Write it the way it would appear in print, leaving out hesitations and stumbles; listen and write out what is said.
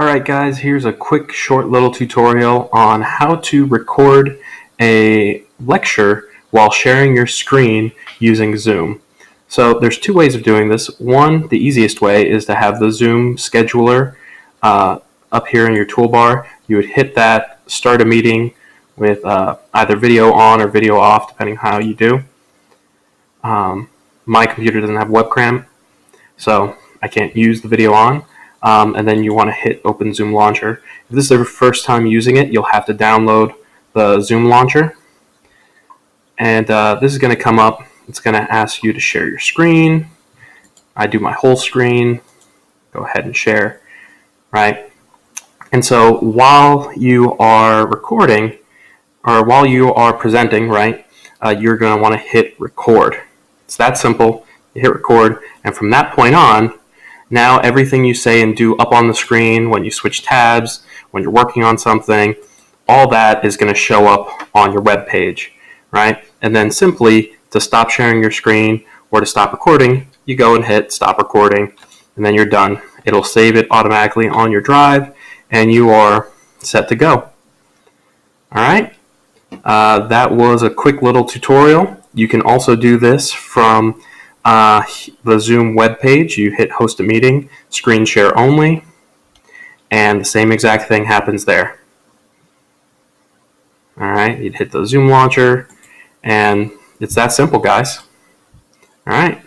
Alright guys, here's a quick short little tutorial on how to record a lecture while sharing your screen using Zoom. So there's two ways of doing this. One, the easiest way is to have the Zoom scheduler up here in your toolbar. You would hit that, start a meeting with either video on or video off, depending how you do. My computer doesn't have webcam, so I can't use the video on. And then you want to hit Open Zoom Launcher. If this is your first time using it, you'll have to download the Zoom Launcher. And this is going to come up. It's going to ask you to share your screen. I do my whole screen. Go ahead and share, right? And so while you are recording, or while you are presenting, right, you're going to want to hit record. It's that simple. You hit record, and from that point on, now everything you say and do up on the screen, when you switch tabs, when you're working on something, all that is going to show up on your web page, right? And then simply to stop sharing your screen or to stop recording, you go and hit stop recording, and then you're done. It'll save it automatically on your drive, and you are set to go. All right, that was a quick little tutorial. You can also do this from the Zoom web page. You hit host a meeting, screen share only, and the same exact thing happens there. All right, you'd hit the Zoom launcher, and it's that simple, guys. All right.